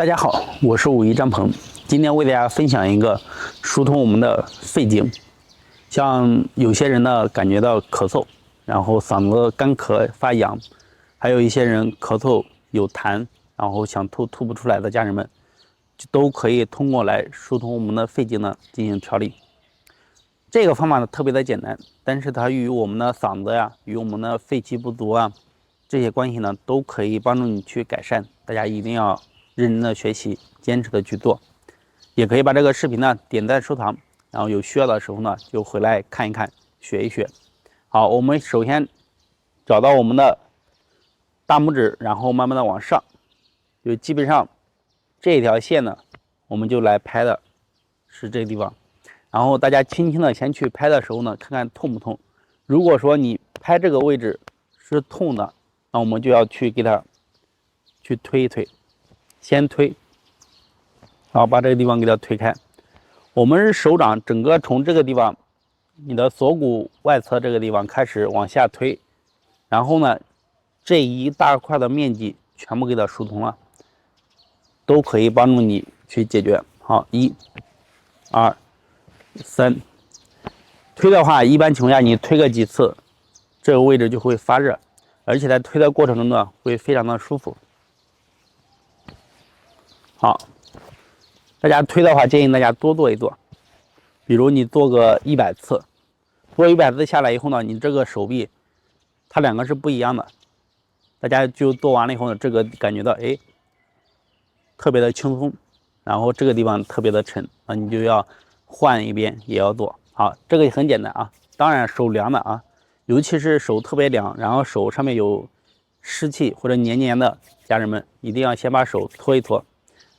大家好，我是武夷张鹏，今天为大家分享一个疏通我们的肺经。像有些人呢感觉到咳嗽，然后嗓子干咳发痒，还有一些人咳嗽有痰，然后想吐不出来的家人们，都可以通过来疏通我们的肺经呢进行调理。这个方法呢特别的简单，但是它与我们的嗓子呀，与我们的肺气不足啊这些关系呢都可以帮助你去改善。大家一定要认真的学习，坚持的去做，也可以把这个视频呢点赞收藏，然后有需要的时候呢就回来看一看，学一学。好，我们首先找到我们的大拇指，然后慢慢的往上，就基本上这一条线呢，我们就来拍的是这个地方。然后大家轻轻的先去拍的时候呢，看看痛不痛。如果说你拍这个位置是痛的，那我们就要去给它去推一推。先推，然后把这个地方给它推开。我们手掌整个从这个地方，你的锁骨外侧这个地方开始往下推，然后呢，这一大块的面积全部给它疏通了，都可以帮助你去解决。好，1、2、3，推的话，一般情况下你推个几次，这个位置就会发热，而且在推的过程中呢，会非常的舒服。好，大家推的话，建议大家多做一做，比如你做个100次，做100次下来以后呢，你这个手臂它两个是不一样的，大家就做完了以后呢，这个感觉到特别的轻松，然后这个地方特别的沉啊，你就要换一边也要做。好，这个也很简单啊，当然手凉的啊，尤其是手特别凉，然后手上面有湿气或者黏黏的家人们，一定要先把手搓一搓。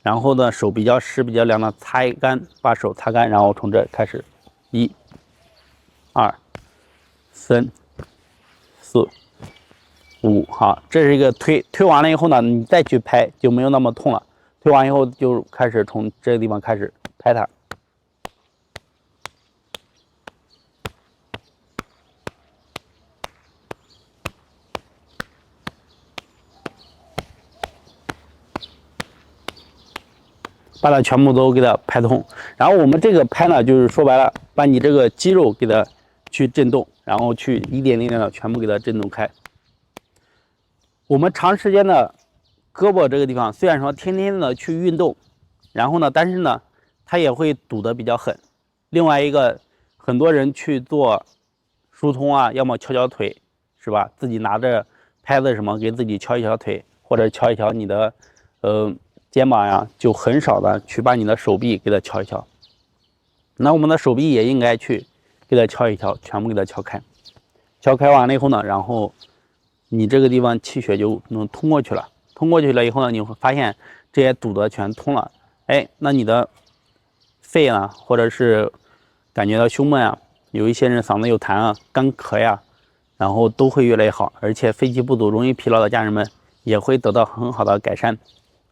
然后呢，手比较湿、比较凉的擦干，把手擦干，然后从这开始，1、2、3、4、5，好，这是一个推完了以后呢，你再去拍就没有那么痛了。推完以后就开始从这个地方开始拍它。把它全部都给它拍通，然后我们这个拍呢，就是说白了，把你这个肌肉给它去震动，然后去一点一点的全部给它震动开。我们长时间的胳膊这个地方，虽然说天天的去运动，然后呢，但是呢，它也会堵得比较狠。另外一个，很多人去做疏通啊，要么敲敲腿，是吧？自己拿着拍子什么给自己敲一敲腿，或者敲一敲你的肩膀呀，就很少的去把你的手臂给它敲一敲。那我们的手臂也应该去给它敲一敲，全部给它敲开。敲开完了以后呢，然后你这个地方气血就能通过去了。通过去了以后呢，你会发现这些堵得全通了。那你的肺呢，或者是感觉到胸闷啊，有一些人嗓子有痰啊、干咳呀，然后都会越来越好。而且肺气不足、容易疲劳的家人们也会得到很好的改善。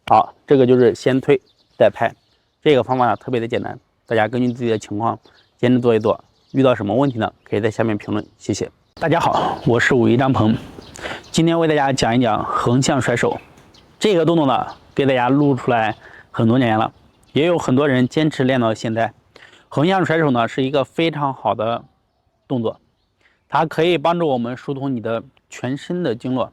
好，这个就是先推再拍，这个方法呢特别的简单，大家根据自己的情况坚持做一做。遇到什么问题呢，可以在下面评论，谢谢。大家好，我是武夷张鹏，今天为大家讲一讲横向甩手。这个动作呢，给大家录出来很多年了，也有很多人坚持练到现在。横向甩手呢是一个非常好的动作，它可以帮助我们疏通你的全身的经络，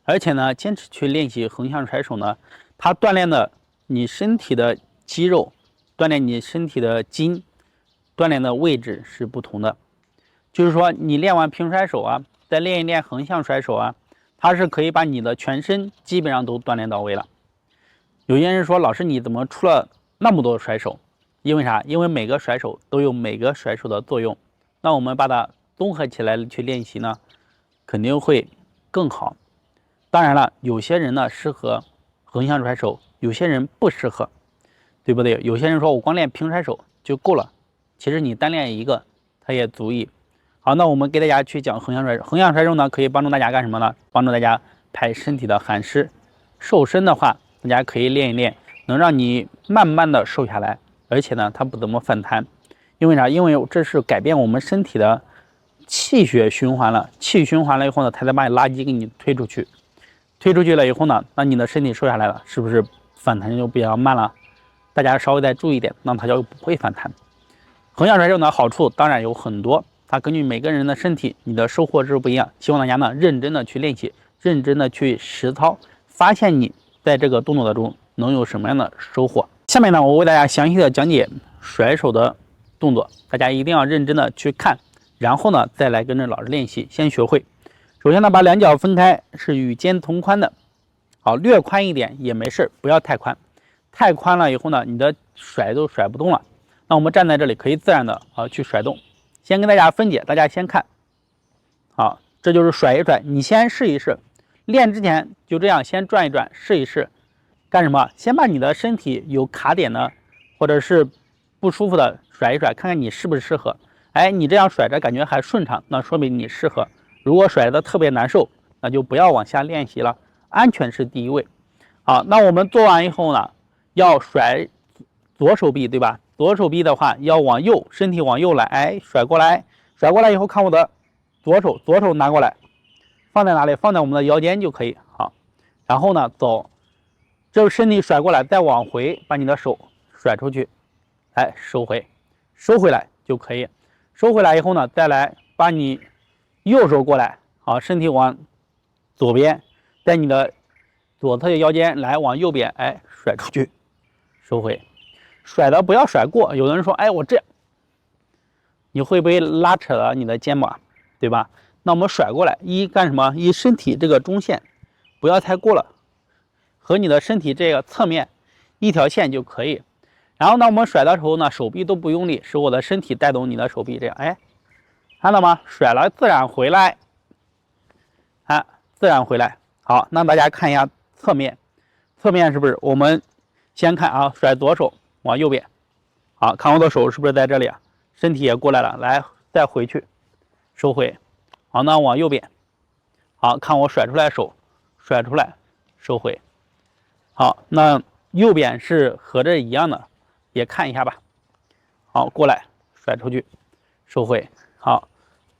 而且呢，坚持去练习横向甩手呢，它锻炼的你身体的肌肉，锻炼你身体的筋，锻炼的位置是不同的。就是说，你练完平甩手啊，再练一练横向甩手啊，它是可以把你的全身基本上都锻炼到位了。有些人说，老师你怎么出了那么多甩手？因为啥？因为每个甩手都有每个甩手的作用。那我们把它综合起来去练习呢，肯定会更好。当然了，有些人呢适合横向甩手，有些人不适合，对不对？有些人说我光练平甩手就够了，其实你单练一个，它也足以。好，那我们给大家去讲横向甩手。横向甩手呢，可以帮助大家干什么呢？帮助大家排身体的寒湿。瘦身的话，大家可以练一练，能让你慢慢的瘦下来，而且呢，它不怎么反弹。因为啥？因为这是改变我们身体的气血循环了。气循环了以后呢，它再把垃圾给你推出去。推出去了以后呢，那你的身体瘦下来了，是不是反弹就比较慢了。大家稍微再注意一点，那它就不会反弹。横向甩手呢，好处当然有很多，它根据每个人的身体，你的收获是不一样。希望大家呢认真的去练习，认真的去实操，发现你在这个动作当中能有什么样的收获。下面呢，我为大家详细的讲解甩手的动作，大家一定要认真的去看，然后呢再来跟着老师练习，先学会。首先呢，把两脚分开，是与肩同宽的，好，略宽一点也没事，不要太宽。太宽了以后呢，你的甩都甩不动了。那我们站在这里可以自然的去甩动。先跟大家分解，大家先看，好，这就是甩一甩，你先试一试。练之前就这样先转一转，试一试。干什么？先把你的身体有卡点的，或者是不舒服的甩一甩，看看你是不是适合。哎，你这样甩着感觉还顺畅，那说明你适合。如果甩的特别难受，那就不要往下练习了，安全是第一位。好，那我们做完以后呢，要甩左手臂，对吧？左手臂的话要往右，身体往右来，哎，甩过来，甩过来以后看我的左手拿过来，放在哪里？放在我们的腰间就可以。好，然后呢走，这身体甩过来，再往回，把你的手甩出去，哎，收回来就可以。收回来以后呢，再来把你右手过来，好，身体往左边，在你的左侧的腰间来往右边，哎，甩出去，收回。甩的不要甩过，有的人说，哎，我这样，你会不会拉扯了你的肩膀，对吧？那我们甩过来，干什么？身体这个中线不要太过了，和你的身体这个侧面一条线就可以。然后呢，我们甩的时候呢，手臂都不用力，使我的身体带动你的手臂，这样，哎，看到吗？甩了自然回来，啊，自然回来。好，那大家看一下侧面，侧面是不是？我们先看啊，甩左手往右边，好，看我的手是不是在这里啊？身体也过来了，来再回去，收回。好，那往右边，好看我甩出来手，甩出来，收回。好，那右边是和这一样的，也看一下吧。好，过来甩出去，收回。好，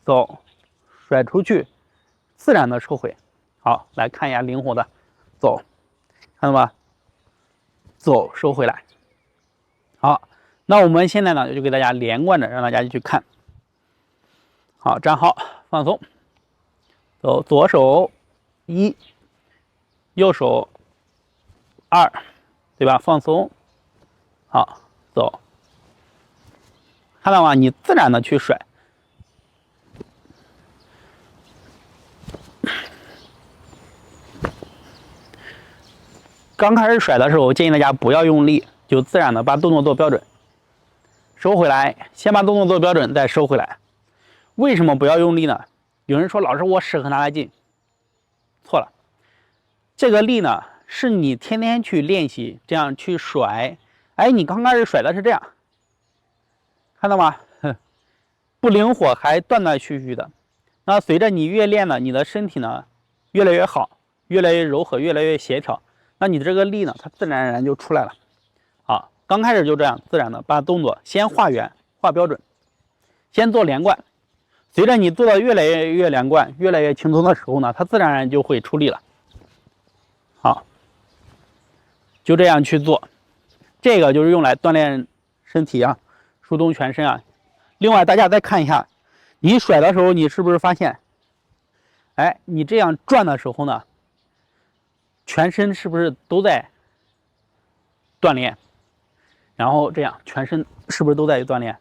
走，甩出去，自然的收回。好，来看一下灵活的，走，看到吗？走，收回来。好，那我们现在呢就给大家连贯的让大家去看。好，站好，放松，走，左手1，右手2，对吧？放松，好，走，看到吗？你自然的去甩。刚开始甩的时候，建议大家不要用力，就自然的把动作做标准，收回来，先把动作做标准，再收回来。为什么不要用力呢？有人说老师我使很大的劲，错了，这个力呢是你天天去练习，这样去甩，哎，你刚开始甩的是这样，看到吗？不灵活，还断断续续的。那随着你越练呢，你的身体呢越来越好，越来越柔和，越来越协调。那你这个力呢，它自然而然就出来了。好，刚开始就这样自然的把动作先画圆、画标准，先做连贯。随着你做的越来越连贯、越来越轻松的时候呢，它自然而然就会出力了。好，就这样去做。这个就是用来锻炼身体啊，疏通全身啊。另外，大家再看一下，你甩的时候，你是不是发现，哎，你这样转的时候呢？全身是不是都在锻炼？然后这样全身是不是都在锻炼？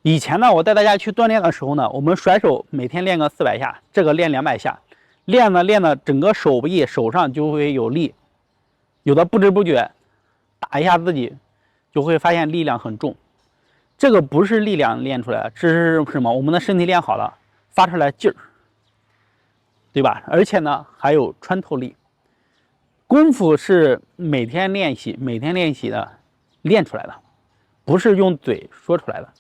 以前呢，我带大家去锻炼的时候呢，我们甩手每天练个400下，这个练200下，练的整个手臂手上就会有力，有的不知不觉打一下自己，就会发现力量很重。这个不是力量练出来的，这是什么？我们的身体练好了，发出来劲儿，对吧？而且呢，还有穿透力。功夫是每天练习的练出来的，不是用嘴说出来的，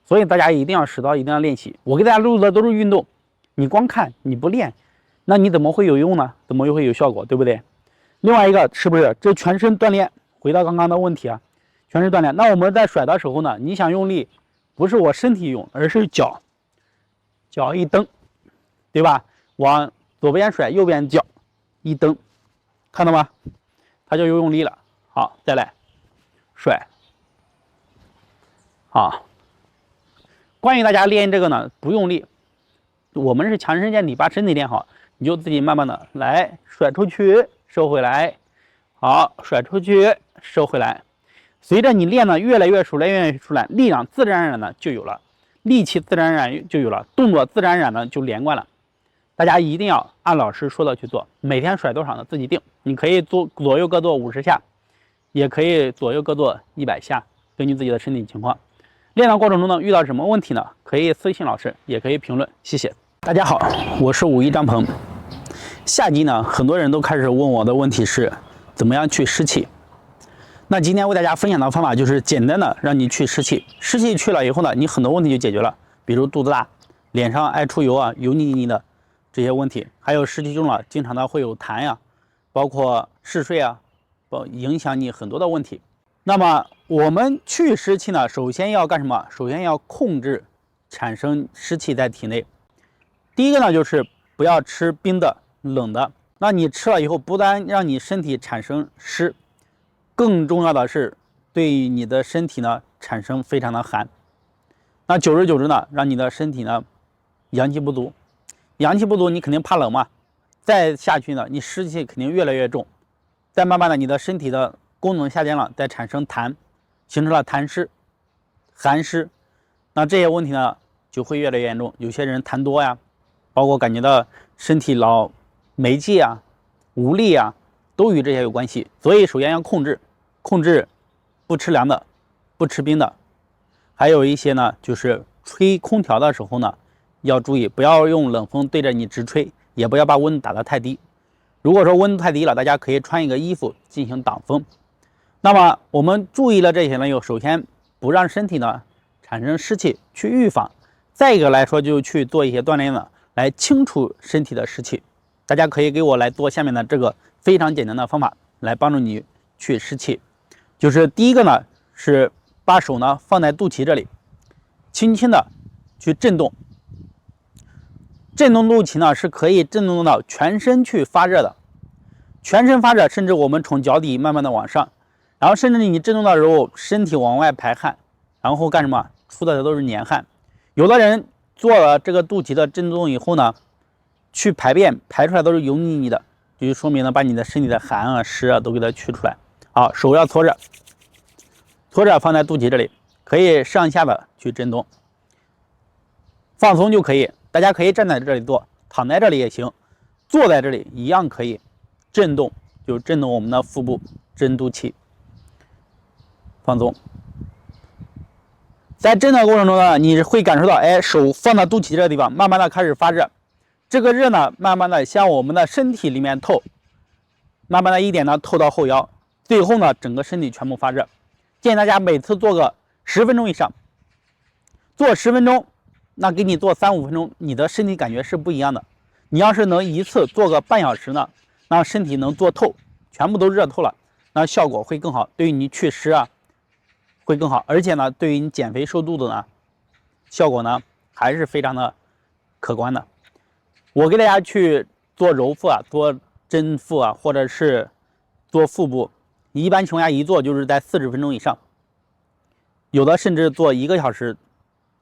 所以大家一定要实操，一定要练习。我给大家录的都是运动，你光看你不练，那你怎么会有用呢？怎么又会有效果，对不对？另外一个是不是这全身锻炼？回到刚刚的问题啊，全身锻炼。那我们在甩的时候呢，你想用力，不是我身体用，而是脚一蹬，对吧？往左边甩，右边脚一蹬。看到吗？它就用力了。好，再来甩。好，关于大家练这个呢，不用力，我们是强身健体，把身体练好，你就自己慢慢的来甩出去，收回来。好，甩出去，收回来。随着你练的越来越熟练，越来越熟练，力量自然而然的就有了，力气自然而然就有了，动作自然而然的就连贯了。大家一定要按老师说的去做，每天甩多少呢？自己定。你可以做左右各做50下，也可以左右各做100下，根据自己的身体情况。练的过程中呢，遇到什么问题呢？可以私信老师，也可以评论。谢谢大家好，我是51张鹏。夏季呢，很多人都开始问我的问题是，怎么样去湿气？那今天为大家分享的方法就是简单的让你去湿气。湿气去了以后呢，你很多问题就解决了，比如肚子大、脸上爱出油啊、油腻腻的这些问题，还有湿气重了，经常的会有痰呀，包括嗜睡啊，影响你很多的问题。那么我们去湿气呢，首先要干什么？首先要控制产生湿气在体内。第一个呢，就是不要吃冰的、冷的。那你吃了以后，不但让你身体产生湿，更重要的是对于你的身体呢产生非常的寒。那久而久之呢，让你的身体呢阳气不足，阳气不足你肯定怕冷嘛，再下去呢，你湿气肯定越来越重，再慢慢的你的身体的功能下降了，再产生痰，形成了痰湿、寒湿，那这些问题呢就会越来越严重。有些人痰多呀，包括感觉到身体老没劲啊、无力啊，都与这些有关系。所以首先要控制不吃凉的，不吃冰的，还有一些呢就是吹空调的时候呢要注意，不要用冷风对着你直吹，也不要把温度打得太低。如果说温度太低了，大家可以穿一个衣服进行挡风。那么我们注意了这些呢，首先不让身体呢产生湿气，去预防；再一个来说，就去做一些锻炼呢，来清除身体的湿气。大家可以给我来做下面的这个非常简单的方法，来帮助你去湿气。就是第一个呢，是把手呢放在肚脐这里，轻轻的去震动。震动肚脐呢，是可以震动到全身去发热的，全身发热，甚至我们从脚底慢慢的往上。然后甚至你震动的时候，身体往外排汗，然后干什么？出的都是黏汗。有的人做了这个肚脐的震动以后呢，去排便排出来都是油腻腻的，就说明呢把你的身体的寒啊、湿啊都给它去出来。好，手要搓着放在肚脐这里，可以上下的去震动，放松就可以。大家可以站在这里做，躺在这里也行，坐在这里一样可以震动，就震动我们的腹部，震肚脐。放松，在震的过程中呢，你会感受到，手放到肚脐这个地方，慢慢的开始发热。这个热呢，慢慢的向我们的身体里面透，慢慢的一点呢透到后腰，最后呢，整个身体全部发热。建议大家每次做个10分钟以上，做10分钟，那给你做3-5分钟，你的身体感觉是不一样的。你要是能一次做个半小时呢，那身体能做透，全部都热透了，那效果会更好，对于你祛湿啊会更好，而且呢，对于你减肥瘦肚子呢，效果呢还是非常的可观的。我给大家去做揉腹啊，做针腹啊，或者是做腹部，一般情况下一做就是在40分钟以上，有的甚至做1个小时，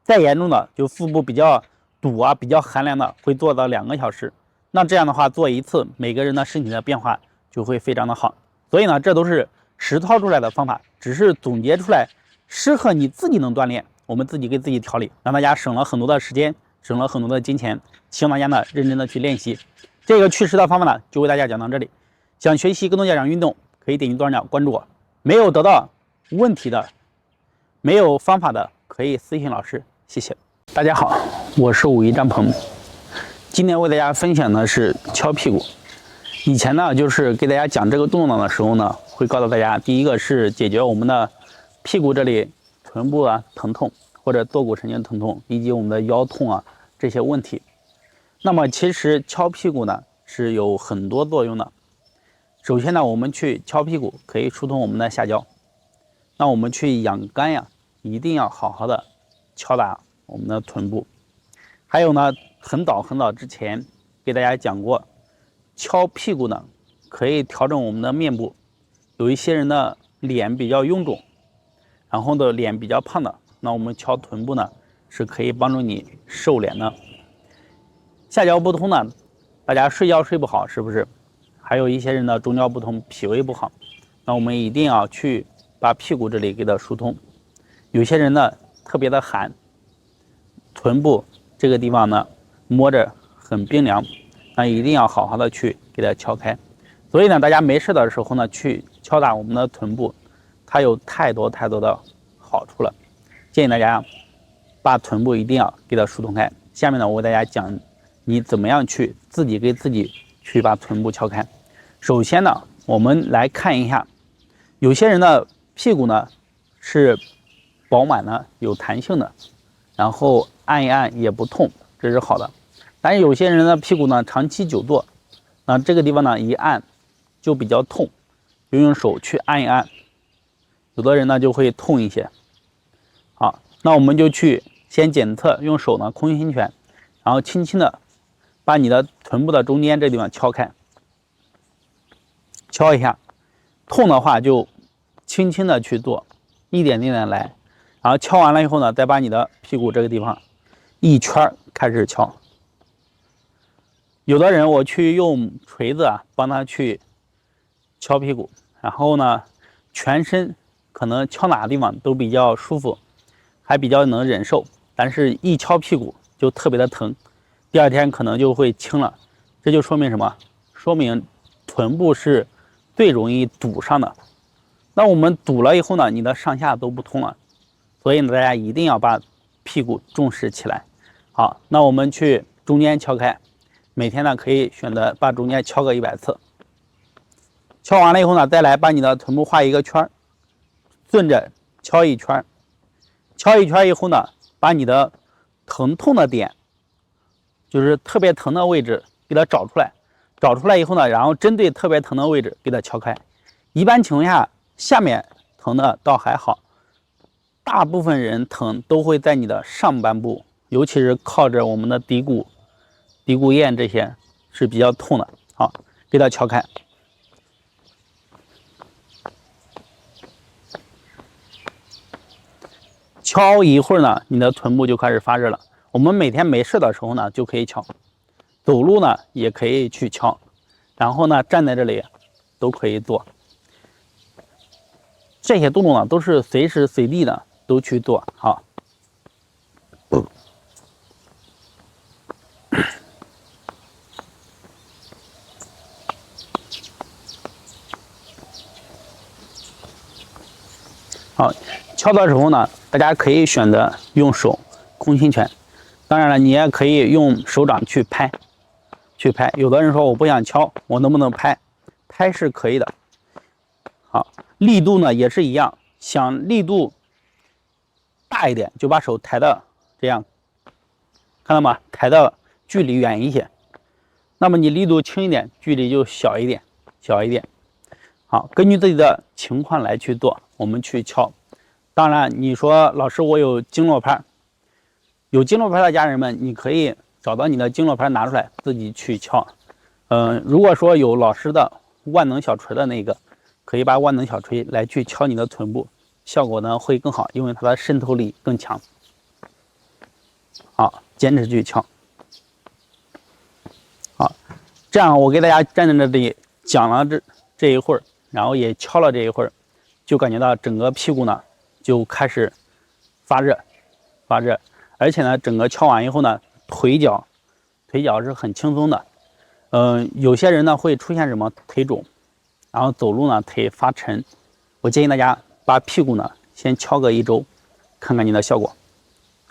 再严重的就腹部比较堵啊、比较寒凉的，会做到2个小时。那这样的话，做一次，每个人的身体的变化就会非常的好。所以呢，这都是实操出来的方法，只是总结出来适合你自己能锻炼，我们自己给自己调理，让大家省了很多的时间，省了很多的金钱。希望大家呢认真的去练习这个祛湿的方法呢，就为大家讲到这里。想学习更多家长运动，可以点击左上角关注我。没有得到问题的、没有方法的，可以私信老师。谢谢大家好，我是51张鹏。今天为大家分享的是敲屁股。以前呢，就是给大家讲这个动作的时候呢，会告诉大家，第一个是解决我们的屁股这里、臀部啊疼痛，或者坐骨神经疼痛，以及我们的腰痛啊这些问题。那么其实敲屁股呢是有很多作用的。首先呢，我们去敲屁股可以疏通我们的下焦。那我们去养肝呀，一定要好好的敲打我们的臀部。还有呢，很早之前给大家讲过，敲屁股呢可以调整我们的面部。有一些人的脸比较臃肿，然后的脸比较胖的，那我们敲臀部呢是可以帮助你瘦脸的。下焦不通呢，大家睡觉睡不好是不是？还有一些人呢中焦不通，脾胃不好，那我们一定要去把屁股这里给它疏通。有些人呢特别的寒，臀部这个地方呢摸着很冰凉，那一定要好好的去给它敲开。所以呢，大家没事的时候呢，去敲打我们的臀部，它有太多的好处了。建议大家把臀部一定要给它疏通开。下面呢，我给大家讲你怎么样去自己给自己去把臀部敲开。首先呢，我们来看一下，有些人的屁股呢是饱满的、有弹性的，然后按一按也不痛，这是好的。但是有些人的屁股呢长期久坐，那这个地方呢一按就比较痛，就用手去按一按，有的人呢就会痛一些。好，那我们就去先检测，用手呢空心拳，然后轻轻的把你的臀部的中间这地方敲开，敲一下，痛的话就轻轻的去做，一点点的来，然后敲完了以后呢，再把你的屁股这个地方一圈开始敲。有的人我去用锤子啊帮他去敲屁股，然后呢全身可能敲哪个地方都比较舒服，还比较能忍受，但是一敲屁股就特别的疼，第二天可能就会轻了。这就说明什么？说明臀部是最容易堵上的。那我们堵了以后呢，你的上下都不通了，所以呢大家一定要把屁股重视起来。好，那我们去中间敲开，每天呢可以选择把中间敲个100次。敲完了以后呢，再来把你的臀部画一个圈，顺着敲一圈，敲一圈以后呢，把你的疼痛的点，就是特别疼的位置给它找出来，找出来以后呢，然后针对特别疼的位置给它敲开。一般情况下，下面疼的倒还好，大部分人疼都会在你的上半部，尤其是靠着我们的骶骨、骶骨堰这些是比较痛的。好，给它敲开。敲一会儿呢，你的臀部就开始发热了。我们每天没事的时候呢，就可以敲，走路呢也可以去敲，然后呢站在这里都可以做。这些动作呢都是随时随地的都去做。好，好，敲的时候呢，大家可以选择用手空心拳，当然了，你也可以用手掌去拍，有的人说我不想敲，我能不能拍？拍是可以的。好，力度呢也是一样，想力度大一点，就把手抬到这样，看到吗？抬到距离远一些。那么你力度轻一点，距离就小一点。好，根据自己的情况来去做，我们去敲。当然，你说老师我有经络拍，有经络拍的家人们，你可以找到你的经络拍拿出来自己去敲。如果说有老师的万能小锤的那个，可以把万能小锤来去敲你的臀部，效果呢会更好，因为它的渗透力更强。好，坚持去敲。好，这样我给大家站在这里讲了这一会儿，然后也敲了这一会儿，就感觉到整个屁股呢就开始发热，而且呢整个敲完以后呢，腿脚是很轻松的。有些人呢会出现什么腿肿，然后走路呢腿发沉。我建议大家把屁股呢先敲个1周，看看你的效果。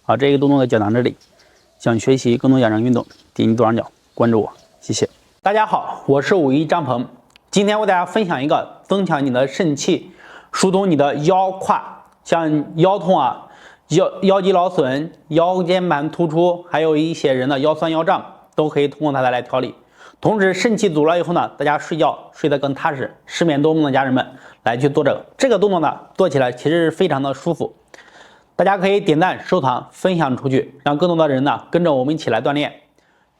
好，这个动作就讲到这里。想学习更多养生运动，点击左上角关注我，谢谢。大家好，我是51张鹏，今天为大家分享一个增强你的肾气、疏通你的腰胯，像腰痛啊、腰肌劳损、腰间盘突出，还有一些人的腰酸腰胀，都可以通过它来调理。同时肾气足了以后呢，大家睡觉睡得更踏实，失眠多梦的家人们来去做这个动作呢，做起来其实是非常的舒服。大家可以点赞、收藏、分享出去，让更多的人呢跟着我们一起来锻炼。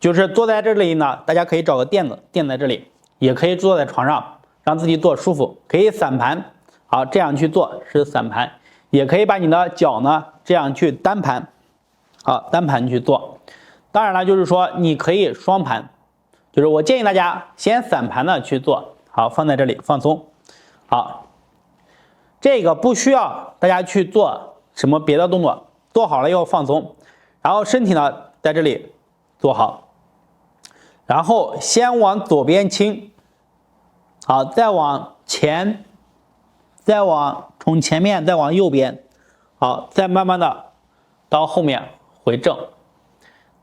就是坐在这里呢，大家可以找个垫子垫在这里，也可以坐在床上，让自己坐舒服，可以散盘好，这样去做是散盘，也可以把你的脚呢这样去单盘，好，单盘去做。当然了，就是说你可以双盘，就是我建议大家先散盘的去做。好，放在这里放松。好，这个不需要大家去做什么别的动作，做好了以后放松，然后身体呢在这里做好，然后先往左边倾，好，再往前，再往从前面再往右边，好，再慢慢的到后面回正，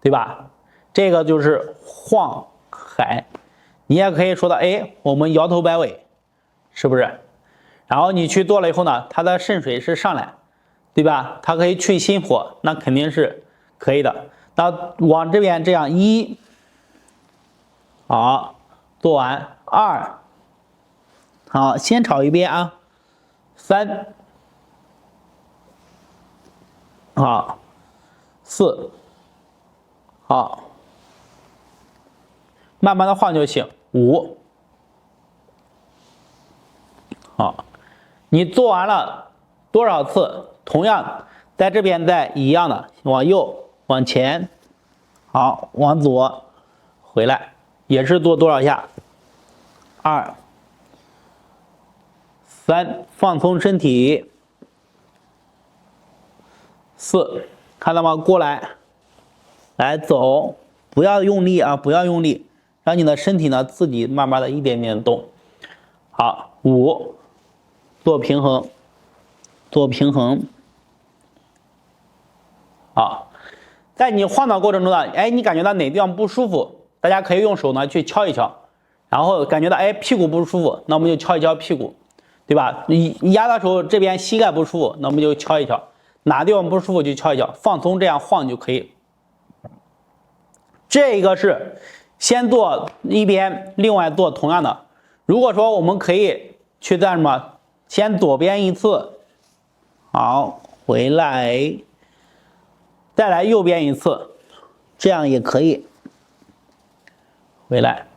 对吧？这个就是晃海，你也可以说的，哎，我们摇头摆尾，是不是？然后你去做了以后呢，它的肾水是上来，对吧？它可以去心火，那肯定是可以的。那往这边这样1，好，做完2，好，先炒一遍啊，3，好，4，好，慢慢的晃就行，5，好，你做完了多少次？同样在这边再一样的往右往前，好，往左回来，也是做多少下？2、3，放松身体。4，看到吗？过来，来走，不要用力啊，不要用力，让你的身体呢自己慢慢的一点点的动。好，5，做平衡，做平衡。好，在你晃的过程中呢，哎，你感觉到哪地方不舒服，大家可以用手呢去敲一敲，然后感觉到哎屁股不舒服，那我们就敲一敲屁股，对吧？你压的时候这边膝盖不舒服，那我们就敲一敲，哪地方不舒服就敲一敲，放松这样晃就可以。这个是先做一边，另外做同样的。如果说我们可以去在什么，先左边一次，好，回来。再来右边一次，这样也可以。回来，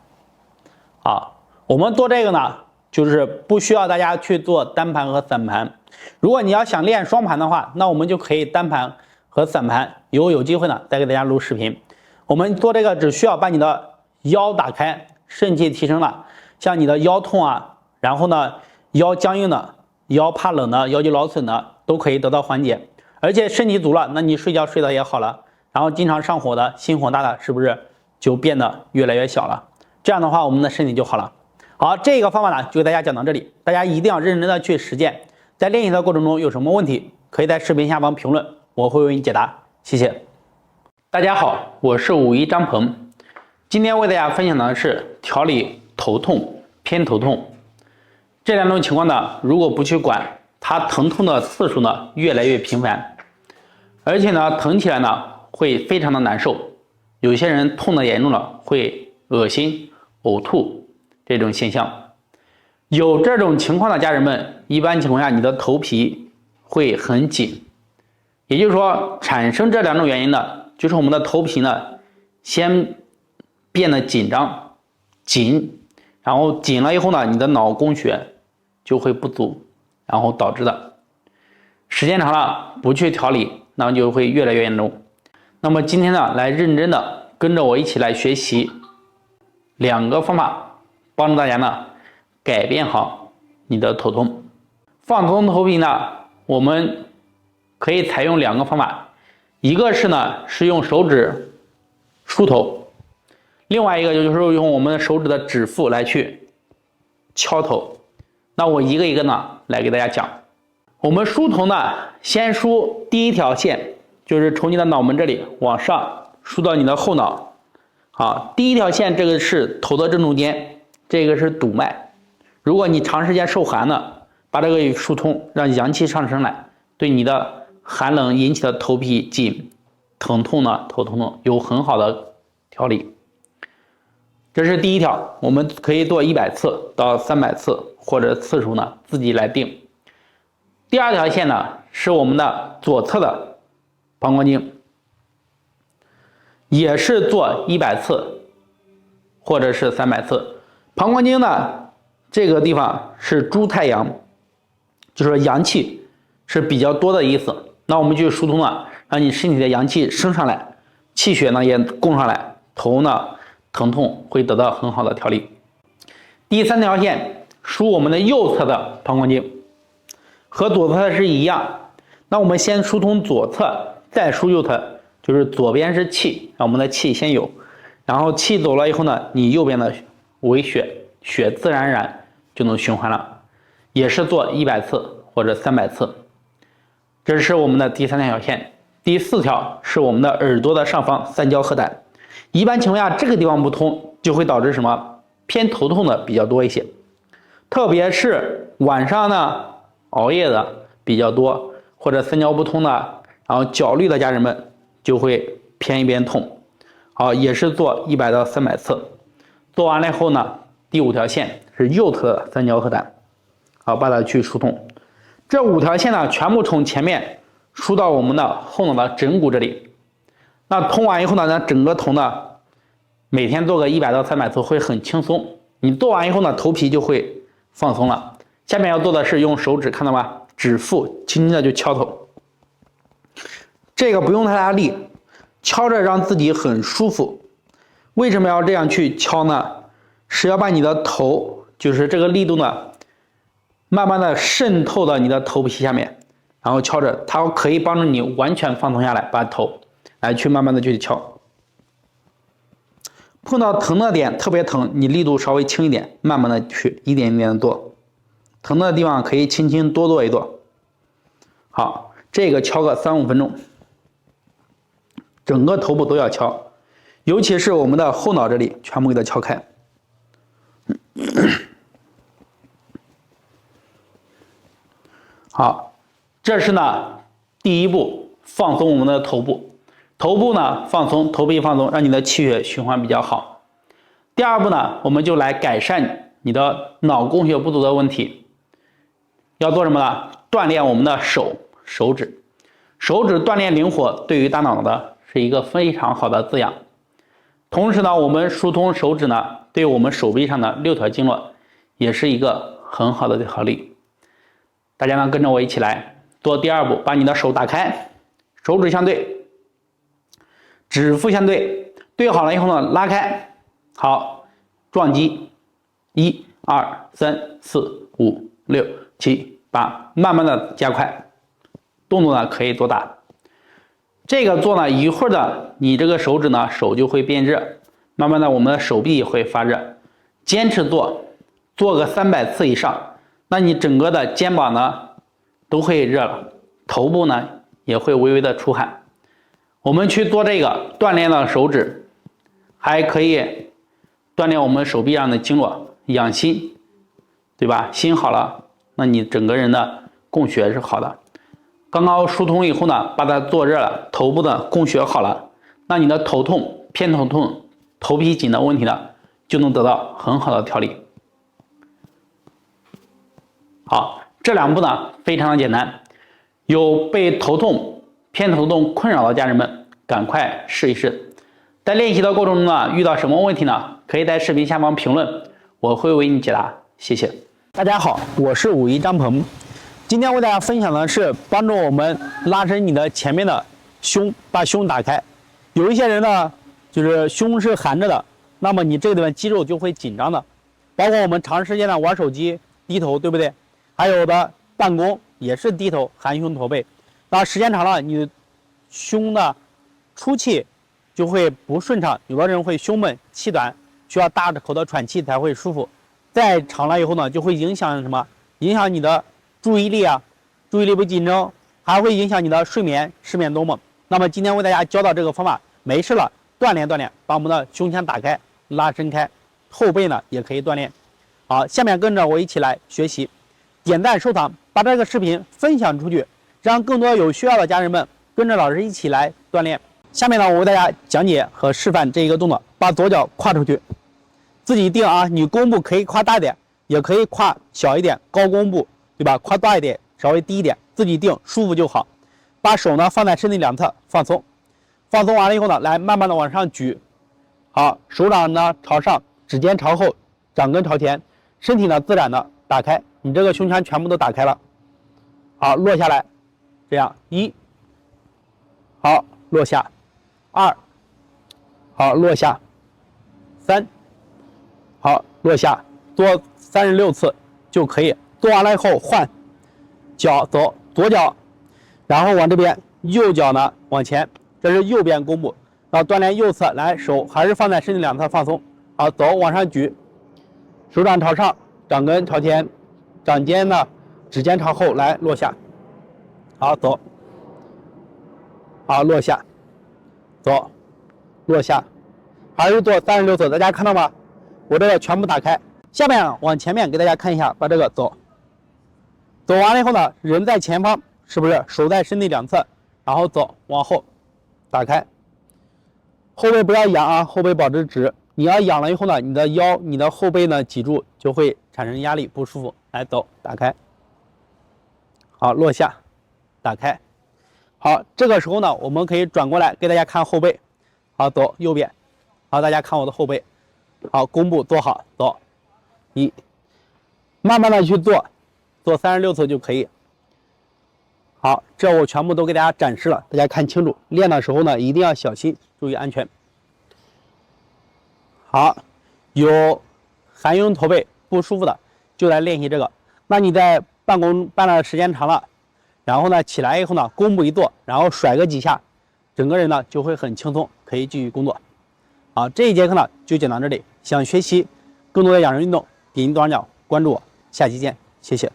好，我们做这个呢，就是不需要大家去做单盘和散盘。如果你要想练双盘的话，那我们就可以单盘和散盘。有机会呢，再给大家录视频。我们做这个只需要把你的腰打开，肾气提升了，像你的腰痛啊，然后呢腰僵硬的、腰怕冷的、腰肌劳损的，都可以得到缓解。而且身体足了，那你睡觉睡得也好了，然后经常上火的、心火大的，是不是就变得越来越小了？这样的话，我们的身体就好了。好，这个方法呢，就给大家讲到这里，大家一定要认真的去实践。在练习的过程中有什么问题，可以在视频下方评论，我会为你解答。谢谢。大家好，我是武医张鹏，今天为大家分享的是调理头痛、偏头痛这两种情况呢，如果不去管，它疼痛的次数呢越来越频繁。而且呢，疼起来呢会非常的难受，有些人痛的严重了会恶心、呕吐这种现象。有这种情况的家人们，一般情况下你的头皮会很紧，也就是说产生这两种原因呢，就是我们的头皮呢先变得紧张、紧，然后紧了以后呢，你的脑供血就会不足，然后导致的。时间长了不去调理，那么就会越来越严重。那么今天呢，来认真的跟着我一起来学习2个方法，帮助大家呢改变好你的头痛。放松头皮呢，我们可以采用2个方法，一个是呢是用手指梳头，另外一个就是用我们的手指的指腹来去敲头。那我一个一个呢来给大家讲。我们梳头呢，先梳第一条线，就是从你的脑门这里往上梳到你的后脑。好，第一条线这个是头的正中间，这个是督脉。如果你长时间受寒呢，把这个疏通，让阳气上升来，对你的寒冷引起的头皮紧、疼痛呢、头痛有很好的调理。这是第一条，我们可以做100次到300次，或者次数呢自己来定。第二条线呢是我们的左侧的膀胱经，也是做100次或者是300次。膀胱经呢这个地方是主太阳，就是说阳气是比较多的意思。那我们就疏通了，让你身体的阳气升上来，气血呢也供上来，头呢疼痛会得到很好的调理。第三条线疏我们的右侧的膀胱经，和左侧是一样。那我们先疏通左侧，再疏右侧，就是左边是气，让我们的气先有，然后气走了以后呢，你右边的为血，血自然而然就能循环了，也是做100次或者300次。这是我们的第三条线。第4条是我们的耳朵的上方三焦合胆，一般情况下这个地方不通，就会导致什么偏头痛的比较多一些，特别是晚上呢熬夜的比较多，或者三焦不通的，然后焦虑的家人们就会偏一边痛。好，也是做100到300次。做完了以后呢，第5条线是右侧的三焦合胆，好，把它去疏通。这5条线呢，全部从前面输到我们的后脑的枕骨这里。那通完以后呢，咱整个头呢，每天做个100到300次会很轻松。你做完以后呢，头皮就会放松了。下面要做的是用手指，看到吗？指腹轻轻的就敲头。这个不用太大力，敲着让自己很舒服。为什么要这样去敲呢？是要把你的头，就是这个力度呢，慢慢的渗透到你的头皮下面，然后敲着，它可以帮助你完全放松下来，把头来去慢慢的去敲。碰到疼的点特别疼，你力度稍微轻一点，慢慢的去一点一点的做，疼的地方可以轻轻多做一做。好，这个敲个3-5分钟，整个头部都要敲，尤其是我们的后脑这里，全部给它敲开。好，这是呢第一步，放松我们的头部。头部呢放松，头皮放松，让你的气血循环比较好。第二步呢，我们就来改善你的脑供血不足的问题。要做什么呢？锻炼我们的手指。手指锻炼灵活，对于大脑的是一个非常好的滋养。同时呢，我们疏通手指呢，对我们手臂上的6条经络也是一个很好的调理。大家呢跟着我一起来做第2步，把你的手打开，手指相对，指腹相对，对好了以后呢，拉开，好，撞击，1、2、3、4、5、6、7、8，慢慢的加快，动作呢可以做大。这个做呢一会儿的，你这个手指呢手就会变热，慢慢的我们的手臂也会发热。坚持做个300次以上，那你整个的肩膀呢都会热了，头部呢也会微微的出汗。我们去做这个锻炼了手指，还可以锻炼我们手臂上的经络，养心，对吧？心好了，那你整个人的供血是好的。刚刚疏通以后呢，把它做热了，头部的供血好了，那你的头痛、偏头痛、头皮紧的问题呢，就能得到很好的调理。好，这2步呢非常的简单，有被头痛、偏头痛困扰的家人们，赶快试一试。在练习的过程中呢，遇到什么问题呢？可以在视频下方评论，我会为你解答。谢谢。大家好，我是武医张鹏。今天为大家分享的是帮助我们拉伸你的前面的胸，把胸打开。有一些人呢，就是胸是含着的，那么你这个地方肌肉就会紧张的。包括我们长时间的玩手机低头，对不对？还有的办公也是低头，含胸驼背。那时间长了，你胸的出气就会不顺畅，有的人会胸闷气短，需要大口的喘气才会舒服。再长了以后呢，就会影响什么？影响你的注意力啊，注意力不集中，还会影响你的睡眠，失眠多梦。那么今天为大家教到这个方法，没事了锻炼锻炼，把我们的胸腔打开，拉伸开，后背呢也可以锻炼。好，下面跟着我一起来学习，点赞收藏，把这个视频分享出去，让更多有需要的家人们跟着老师一起来锻炼。下面呢，我为大家讲解和示范这一个动作，把左脚跨出去，自己定啊，你弓步可以跨大一点，也可以跨小一点，高弓步，对吧？跨大一点，稍微低一点，自己定，舒服就好。把手呢放在身体两侧，放松，放松完了以后呢，来慢慢的往上举，好，手掌呢朝上，指尖朝后，掌根朝前，身体呢自然的打开，你这个胸腔全部都打开了。好，落下来，这样1，好，落下，2，好，落下，3，好，落下，做36次就可以。做完了以后换脚走，左脚，然后往这边，右脚呢往前，这是右边弓步，然后锻炼右侧，来手还是放在身体两侧放松，好，走，往上举，手掌朝上，掌根朝前，掌尖呢指尖朝后，来落下，好，走，好，落下，走，落下，还是做36次，大家看到吗？我这个全部打开，下面往前面给大家看一下，把这个走完了以后呢，人在前方，是不是手在身体两侧，然后走，往后打开，后背不要仰啊，后背保持直。你要仰了以后呢，你的腰、你的后背呢挤住，就会产生压力，不舒服。来走，打开，好，落下，打开，好，这个时候呢，我们可以转过来给大家看后背，好，走右边，好，大家看我的后背，好，弓步做好，走，1，慢慢的去做36次就可以。好，这我全部都给大家展示了，大家看清楚。练的时候呢，一定要小心，注意安全。好，有含胸驼背不舒服的，就来练习这个。那你在办公办了时间长了，然后呢起来以后呢，弓步一做，然后甩个几下，整个人呢就会很轻松，可以继续工作。好，这一节课呢就讲到这里。想学习更多的养生运动，点击左上角关注我，下期见，谢谢。